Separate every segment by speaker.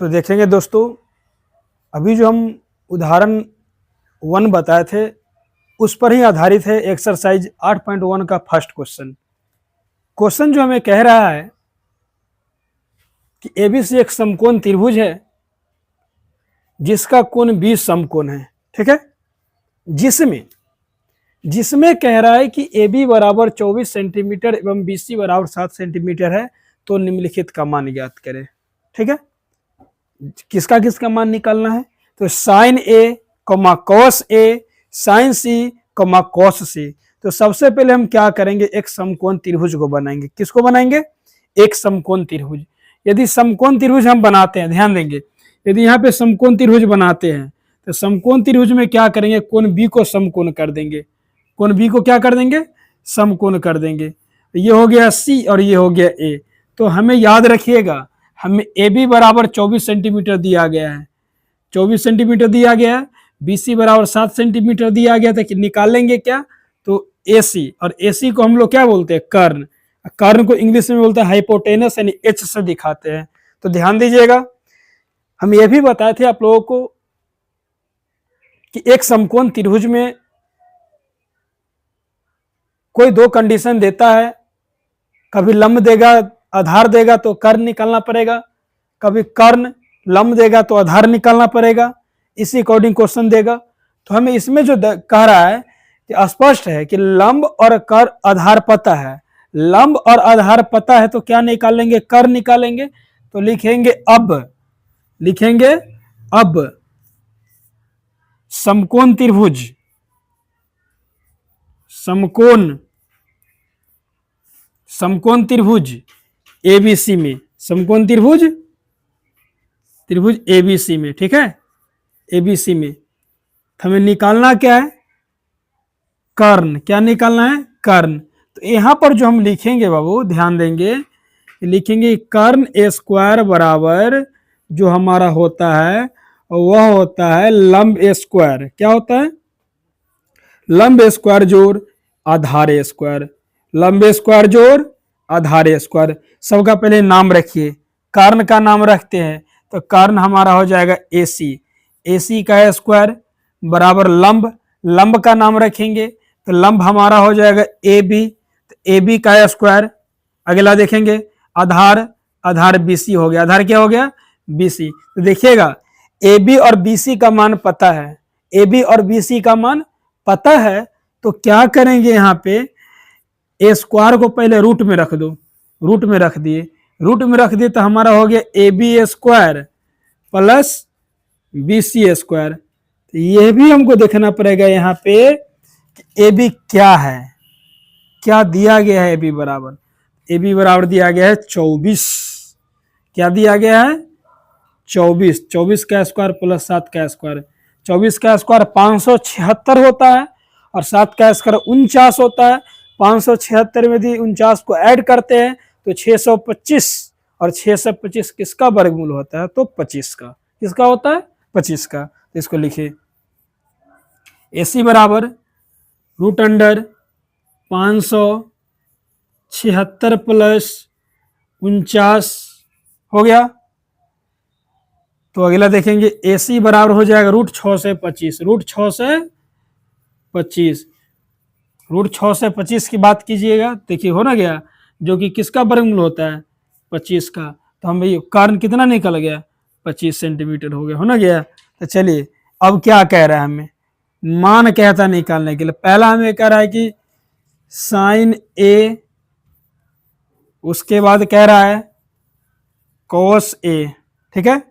Speaker 1: तो देखेंगे दोस्तों, अभी जो हम उदाहरण 1 बताए थे उस पर ही आधारित है एक्सरसाइज 8.1 का फर्स्ट क्वेश्चन। क्वेश्चन जो हमें कह रहा है कि एबीसी एक समकोण त्रिभुज है जिसका कोण 20 समकोण है, ठीक है। जिसमें कह रहा है कि AB बराबर 24 सेंटीमीटर एवं BC बराबर 7 सेंटीमीटर है, तो निम्नलिखित का मान ज्ञात करें, ठीक है। किसका मान निकालना है? तो sine A, cos A, sine C, cos C। तो सबसे पहले हम क्या करेंगे, एक समकोण त्रिभुज को बनाएंगे। किसको बनाएंगे? एक समकोण त्रिभुज। यदि समकोण त्रिभुज हम बनाते हैं, ध्यान देंगे, यदि यहाँ पे समकोण त्रिभुज बनाते हैं तो समकोण त्रिभुज में क्या करेंगे, कोण B को समकोण कर देंगे। कोण B को क्या कर देंगे? समकोण कर देंगे। ये हो गया C और ये हो गया A। तो हमें याद रखिएगा, हमें AB बराबर 24 सेंटीमीटर दिया गया है, 24 सेंटीमीटर दिया गया है, BC बराबर 7 सेंटीमीटर दिया गया था। कि निकालेंगे क्या? तो AC, और AC को हम लोग क्या बोलते हैं? कर्ण। कर्ण को इंग्लिश में बोलते हैं हाइपोटेनस, यानी H से दिखाते हैं। तो ध्यान दीजिएगा, हम ये भी बताए थे आप लोगों को कि एक समकोण त्रिभुज में कोई दो कंडीशन देता है, कभी लंब देगा आधार देगा तो कर्ण निकालना पड़ेगा, कभी कर्ण लंब देगा तो आधार निकालना पड़ेगा, इसी अकॉर्डिंग क्वेश्चन देगा। तो हमें इसमें जो कह रहा है कि स्पष्ट है कि लंब और कर आधार पता है, लंब और आधार पता है, तो क्या निकालेंगे? कर्ण निकालेंगे। तो लिखेंगे अब समकोण त्रिभुज, समकोण त्रिभुज एबीसी में, समकोण त्रिभुज एबीसी में, ठीक है, एबीसी में हमें निकालना क्या है? कर्ण। क्या निकालना है? कर्ण। तो यहां पर जो हम लिखेंगे बाबू, ध्यान देंगे, लिखेंगे कर्ण ए स्क्वायर बराबर जो हमारा होता है वह होता है लंब ए स्क्वायर। क्या होता है? लंब ए स्क्वायर जोड़ आधार ए स्क्वायर, लंब ए स्क्वायर जोड़ आधार ए स्क्वायर। सबका पहले नाम रखिए, कर्ण का नाम रखते हैं, तो कर्ण हमारा हो जाएगा AC, AC का स्क्वायर बराबर लंब, लंब का नाम रखेंगे तो लंब हमारा हो जाएगा AB, तो AB का स्क्वायर। अगला देखेंगे आधार, आधार BC हो गया, आधार क्या हो गया? BC। तो देखिएगा AB और BC का मान पता है, AB और BC का मान पता है, तो क्या करेंगे यहाँ पे, ए स्क्वायर को पहले रूट में रख दो, रूट में रख दिए, रूट में रख दिए तो हमारा हो गया AB square plus BC square. तो यह भी हमको देखना पड़ेगा यहाँ पे कि AB क्या है, क्या दिया गया है। AB बराबर दिया गया है 24। क्या दिया गया है? 24। 24 का स्क्वायर प्लस 7 का स्क्वायर, 24 का स्क्वायर 576 होता है और 7 का स्क्वायर 49 होता है। 576 में यदि 49 को ऐड करते हैं तो 625, और 625 किसका वर्गमूल होता है? तो 25 का। किसका होता है? 25 का। तो इसको लिखिए AC बराबर रूट अंडर 576 प्लस 49 हो गया। तो अगला देखेंगे AC बराबर हो जाएगा रूट 6 से 25, रूट 6 से 25, रूट 6 से 25 की बात कीजिएगा, देखिए हो ना गया, जो कि किसका वर्गमूल होता है? 25 का। तो हम भाई कर्ण कितना निकल गया? 25 सेंटीमीटर हो गया, हो ना गया। तो चलिए अब क्या कह रहा है हमें, मान कहता निकालने के लिए। पहला हमें कह रहा है कि साइन A, उसके बाद कह रहा है कॉस A, ठीक है।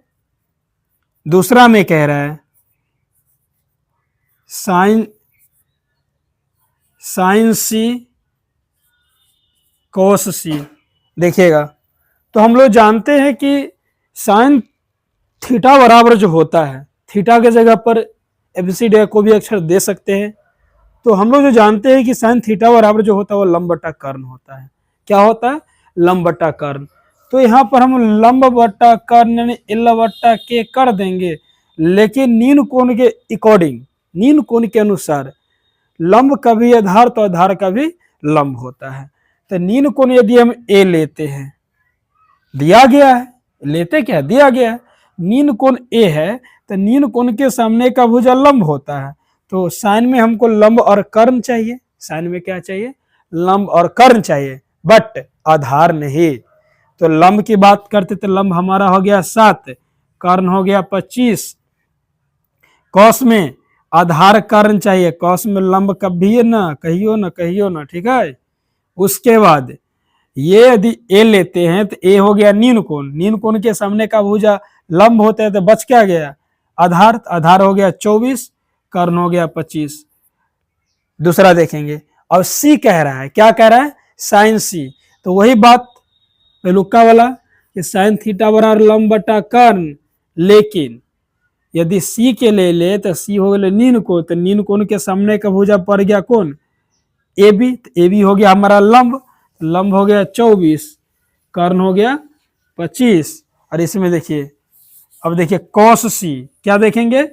Speaker 1: दूसरा में कह रहा है साइन C कॉस C। देखिएगा, तो हम लोग जानते हैं कि साइन थीटा बराबर जो होता है, थीटा के जगह पर एबीसीडी को भी अक्षर दे सकते हैं। तो हम लोग जो जानते हैं कि साइन थीटा बराबर जो होता है वो लंब बटा कर्ण होता है। क्या होता है? लंब बटा कर्ण। तो यहाँ पर हम लंब बटा कर्ण यानी L बटा K कर देंगे, लेकिन नीन कोण के अकॉर्डिंग, नीन कोण के अनुसार लंब का भी आधार तो आधार का भी लंब होता है। तो नीन कोण यदि हम A लेते हैं, दिया गया है, लेते क्या दिया गया है, नीन कोण ए है तो नीन कोण के सामने का भुजा लंब होता है, तो साइन में हमको लंब और कर्ण चाहिए। साइन में क्या चाहिए? लंब और कर्ण चाहिए, बट आधार नहीं। तो लंब की बात करते तो लंब हमारा हो गया 7, कर्ण हो गया 25। कौस में आधार कर्ण चाहिए, कौस में लंब कभी ना कहियो ना, ठीक है। उसके बाद ये यदि ए लेते हैं तो ए हो गया नीन कोण, नीन कोण के सामने का भुजा लंब होता है तो बच क्या गया? आधार, आधार हो गया 24, कर्ण हो गया 25। दूसरा देखेंगे, अब सी कह रहा है, क्या कह रहा है? साइन सी। तो वही बात पहलुका वाला कि साइन थीटा बराबर लंब बटा कर्ण, लेकिन यदि सी के ले तो सी हो गया नीन कोण, तो नीन कोण के सामने का भुजा पड़ गया कौन? A B. तो ए बी हो गया हमारा लंब, लंब हो गया 24, कर्ण हो गया 25। और इसमें देखिए, अब देखिए कॉस सी, क्या देखेंगे?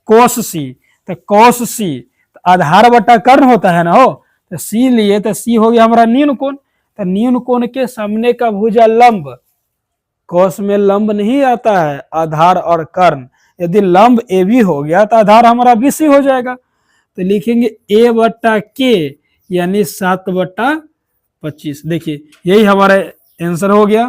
Speaker 1: कॉस सी। तो कॉस सी तो आधार बटा कर्ण होता है ना हो, तो सी लिए तो सी हो गया हमारा नीन कोण, तो नीन कोण के सामने का भुजा लंब, कॉस में लंब नहीं आता है, आधार और कर्ण। यदि लंब ए बी हो गया तो आधार हमारा बी सी हो जाएगा, तो लिखेंगे ए बटा के यानी 7/25। देखिए यही हमारा आंसर हो गया।